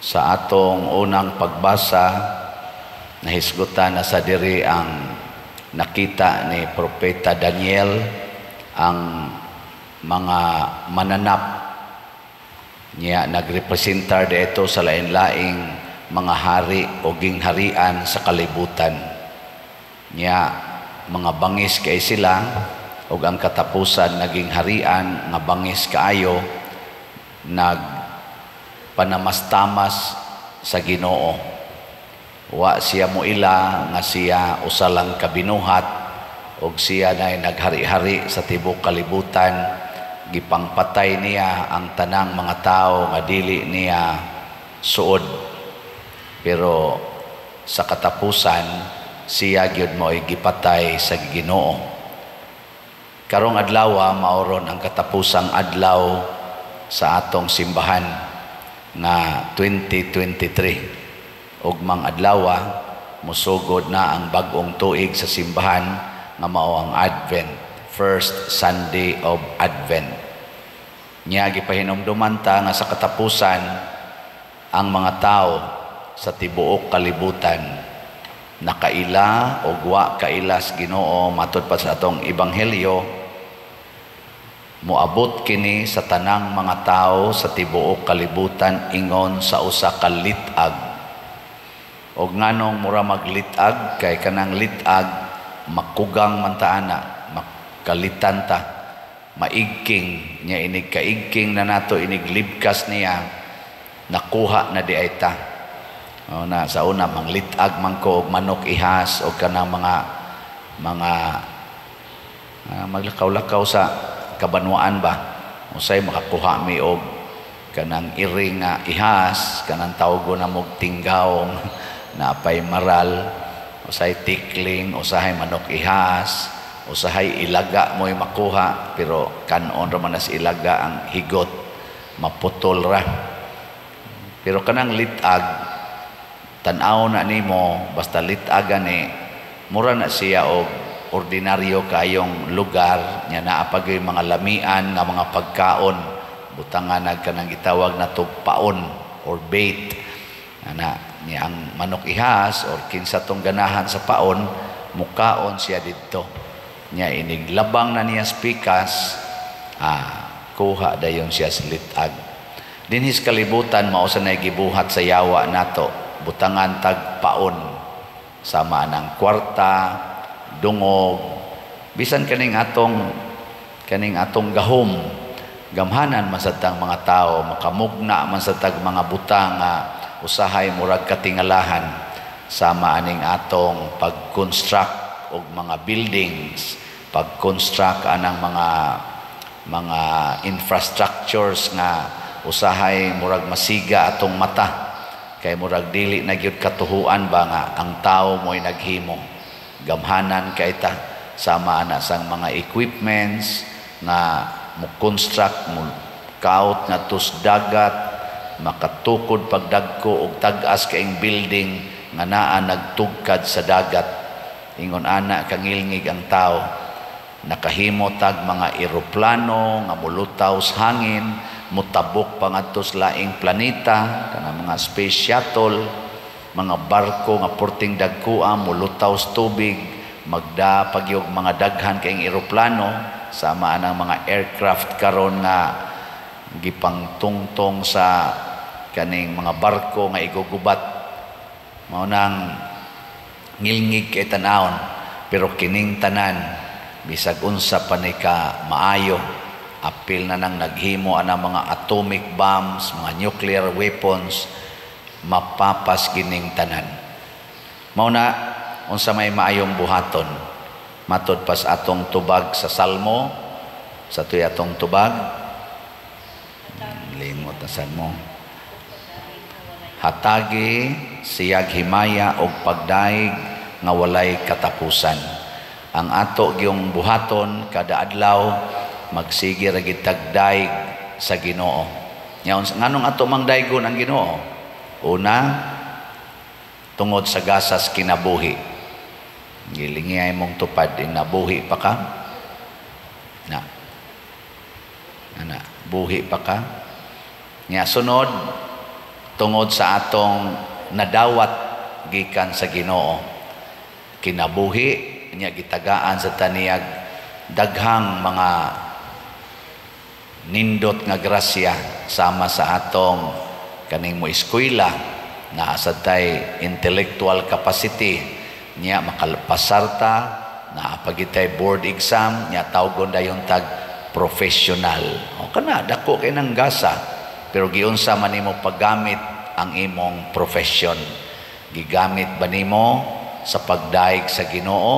Sa atong unang pagbasa, nahisgutan na sa diri ang nakita ni Propeta Daniel, ang mga mananap niya nagrepresentar dito sa lain-laing mga hari o gingharian sa kalibutan. Niya mga bangis kay sila ug ang katapusan naging harian nga bangis kaayo, nagpanamastamas sa Ginoo. Wa siya moila nga siya usa lang kabinuhat ug siya nay naghari-hari sa tibuok kalibutan. Gipangpatay niya ang tanang mga tao nga dili niya suod. Pero sa katapusan siya gyud mo'y gipatay sa Ginoo. Karong adlaw maoron ang katapusang adlaw sa atong simbahan nga 2023. Ugmang adlaw musugod na ang bag-ong tuig sa simbahan nga mao ang Advent, first Sunday of Advent. Nya gipahinomduman ta nga sa katapusan ang mga tao sa tibuok kalibutan nakaila o wa kailas Ginoo. Matud pa sa atong ebanghelyo, moabot kini sa tanang mga tao sa tibuok kalibutan ingon sa usa ka litag. Og nganong mura maglitag kay kanang litag makugang man ta ana, makalitan ta, maigking nya inig kaigking na nato, inig libkas niya nakuha na di ay ta. O na sa una manglitag man ko og manok ihas o kanang mga maglakaw-lakaw sa kabanwaan ba, usay makakuha mi og kanang iring nga ihas, kanang tawgo na mog tinggawong na apay maral, usay tikling, usahay manok ihas, usahay ilaga mo'y makuha, pero kanon ra man as ilaga ang higot maputol ra. Pero kanang litag tan-aw na nimo, basta litag ani mura na siya og ordinaryo kayong lugar nya, naapag yung mga lamian nga mga pagkaon, butangan kanang gitawag na tugpaon or bait ana niya ang manok ihas or kinsa tong ganahan sa paon, mukaon siya didto nya, iniglabang na niya spikas, kuha dayon siya sa litag. Dinhis kalibutan mao sa nay gibuhat sa yawa nato, butangan tag paon sama ng kwarta, dungog, bisan kaning atong gahom, gamhanan man sa tang mga tao, makamugna man sa tag mga butang nga usahay murag katingalahan, sama aning atong pag-construct og mga buildings, pag-construct anang mga infrastructures nga usahay murag masiga atong mata, kay murag dili na gyud katuhuan ba nga ang tao mo'y naghimo. Gamhanan kay ta sama ana sang mga equipments nga mo construct mo kaut nga tus dagat, makatukod pagdagko og tag-as kaing building nga naa nagtugkad sa dagat. Ingon ana kangilngig ang tao, nakahimo tag mga eroplano nga mulutaw sa hangin, mutabok pa ngadto sa laing planeta, kanang mga space shuttle, mga barko nga porting dagkua mulutaw sa tubig, magda pagyog mga daghan kaing eroplano, sama anang mga aircraft karon nga gipangtungtong sa kaning mga barko nga igugubat. Mao nang ngilngig kay tanawon, pero kining tanan bisag unsa pa ni ka maayo, apil na nang naghimo anang mga atomic bombs, mga nuclear weapons, mapapas gining tanan. Mao na unsa may maayong buhaton, matud pas atong tubag sa Salmo, sa tuy atong tubag limot na Salmo, hatagi siyag himaya og pagdaig nga walay katapusan. Ang ato gyung buhaton kada adlaw magsige ra gid tagdaig sa Ginoo. Nya nganong ato mangdaygon ang Ginoo? Una, tungod sa gasas kinabuhi. Gilingay mong tupad din nabuhi pa ka. Buhi pa ka. Nya sunod, tungod sa atong nadawat gikan sa Ginoo. Kinabuhi niya gitagaan sa taniyag daghang mga nindot nga grasya sama sa atong kaning mo eskwela na asatay intellectual capacity niya makalpasarta na pagitay board exam niya tawgon dayon tag professional. O kana dako kay nang gasa pero giunsa man nimo paggamit ang imong profession. Gigamit ba nimo sa pagdaig sa Ginoo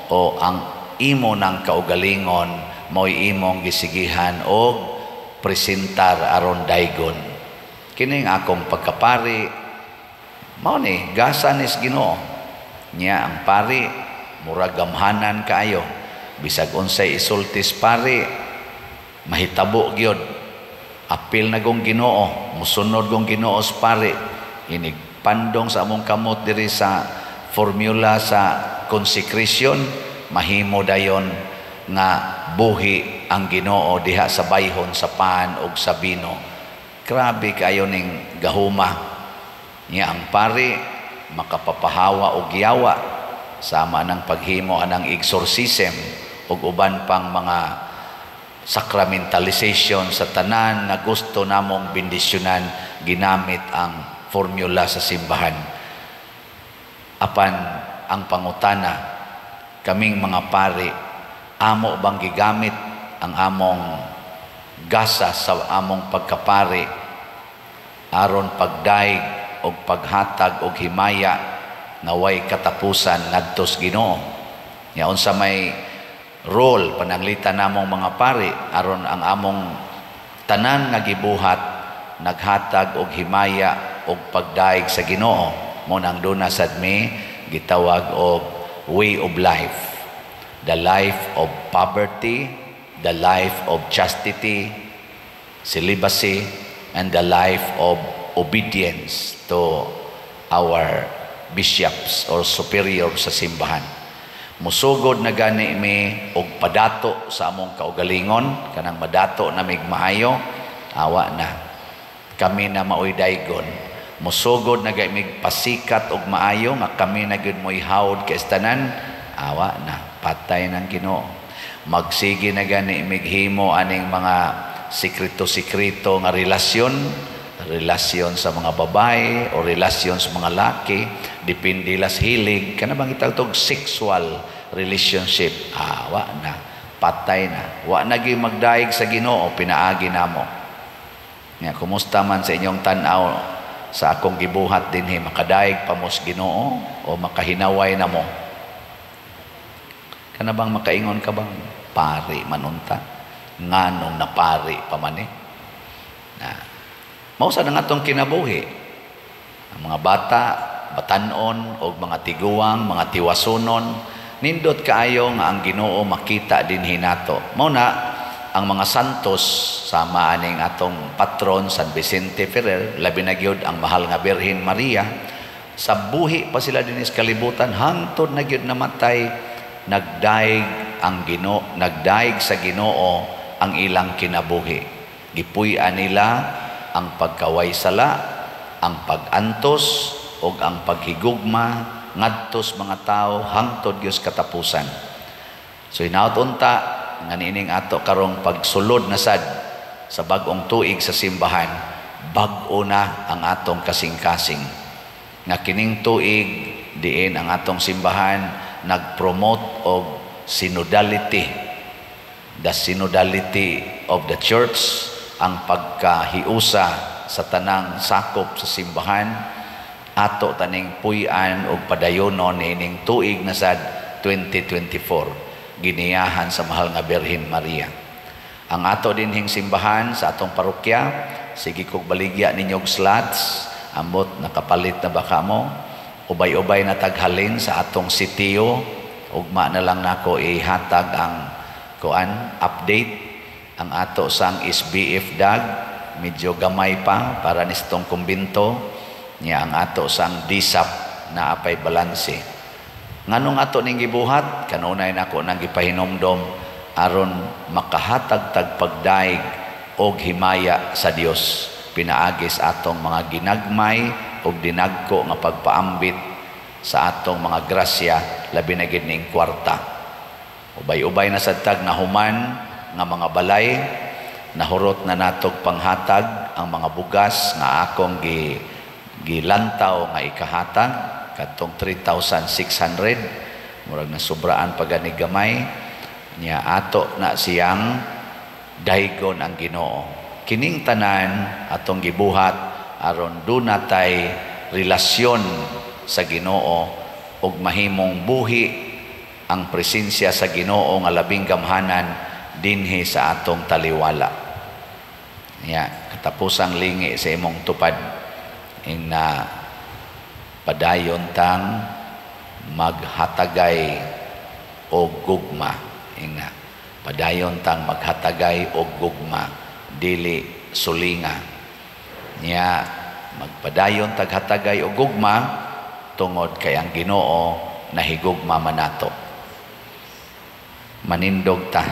o ang imo ng kaugalingon mo'y imong gisigihan o presentar aron daygon. Kining akong pagkapari mao ni gasa nis Ginoo. Nya ang pari murag gamhanan kaayo bisag unsay isultis pari mahitabo gyud. Apil na gong Ginoo, musunod gong Ginoo sa pari. Inig pandong sa among kamot diri sa formula sa consecration, mahimo dayon nga buhi ang Ginoo diha sa bayhon sa pan ug sa bino. Grabe kayo ning gahuma. Nya ang pari makapapahawa og yawa sama ng paghimo anang exorcism ug uban pang mga sacramentalization sa tanan na gusto namong bendisyonan ginamit ang formula sa simbahan. Apan ang pangutana, kaming mga pari, amo bang gigamit ang among gasa sa among pagkapari aron pagdaig o paghatag o himaya na way katapusan ngadtos Ginoo. Nya unsa may role pananglitan namong mga pari aron ang among tanan nga gibuhat naghatag og himaya og pagdaig sa Ginoo. Mo nang duna sad mi gitawag og way of life. The life of poverty, the life of chastity, celibacy, and the life of obedience to our bishops or superior sa simbahan. Musugod na gani mi og padato sa among kaugalingon, kanang madato na mig maayo, awa na. Kami na maoy daygon. Musugod na gani mig pasikat og maayo nga kami na gyud moy hawod kay tanan, awa na. Patay ng Ginoo. Magsige na gani mighimo aning mga sikreto-sikreto nga relasyon sa mga babae o relasyon sa mga laki, depende las hilig, kana bang itawag sexual relationship, wa na, patay na. Wa na gyud magdaig sa Ginoo, pinaagi namo. Nya kumusta man sa inyong tan-aw sa akong gibuhat dinhi, makadaig pa mo sa Ginoo o makahinaway na mo? Kana bang makaingon ka bang pari manunta? Nganong na pari pa man eh? Mao sa atong kinabuhi. Ang mga bata, batanon o mga tiguang, mga tiwasunon, nindot kaayo nga ang Ginoo makita dinhi nato. Mao na ang mga santos sama aning atong patron San Vicente Ferrer, labi na gyud ang mahal nga Birhen Maria, sa buhi pa sila dinhi sa kalibutan hangtod na gyud namatay, nagdaig sa Ginoo ang ilang kinabuhi. Gipuy-an nila ang pagkaway sala, ang pagantos o ang paghigugma ngadtos mga tao hangtod gyud katapusan. So hinaut-unta nga niining ato karong pagsulod na sad sa bag-ong tuig sa simbahan, bag-o na ang atong kasing-kasing. Nga kining tuig diin ang atong simbahan nag-promote og synodality, the synodality of the church, ang pagkahiusa sa tanang sakop sa simbahan, ato taning puy-an og padayonon nining tuig na sad 2024, giniyahan sa mahal nga Birhen Maria. Ang ato dinhing simbahan sa atong parokya, sige kog baligya ninyo og slots, ambot nakapalit na ba kamo? Ubay-ubay na taghalin sa atong sitiyo, ugma na lang nako ihatag ang update ang ato sang SBF DAG, medyo gamay pa para nistong kumbinto niya ang ato sang DISAP na apay balanse. Nganong ato ning gibuhat, kanunay nako nang gipahinomdom aron makahatag tag pagdaig og himaya sa Dios. pinaagi sa atong mga ginagmay ug dinagko nga pagpaambit sa atong mga grasya labi na gid ning kwarta. Ubay-ubay na sad tag nahuman nga mga balay, nahurot na natog panghatag ang mga bugas nga akong gilantaw nga ikahatag kadtong 3,600, murag nasubraan pa gani gamay niya, ato na siyang daygon ang Ginoo. Kining tanan atong gibuhat aron dunatay relasyon sa Ginoo ug mahimong buhi ang presensya sa Ginoo nga labing gamhanan dinhi sa atong taliwala. Niya, katapusang lingi sa imong tupad ing na padayon tang maghatagay og gugma. Ing na padayon tang maghatagay og gugma, dili sulinga. Niya, magpadayon taghatagay og gugma tungod kay ang Ginoo nahigugma man nato. Manindog ta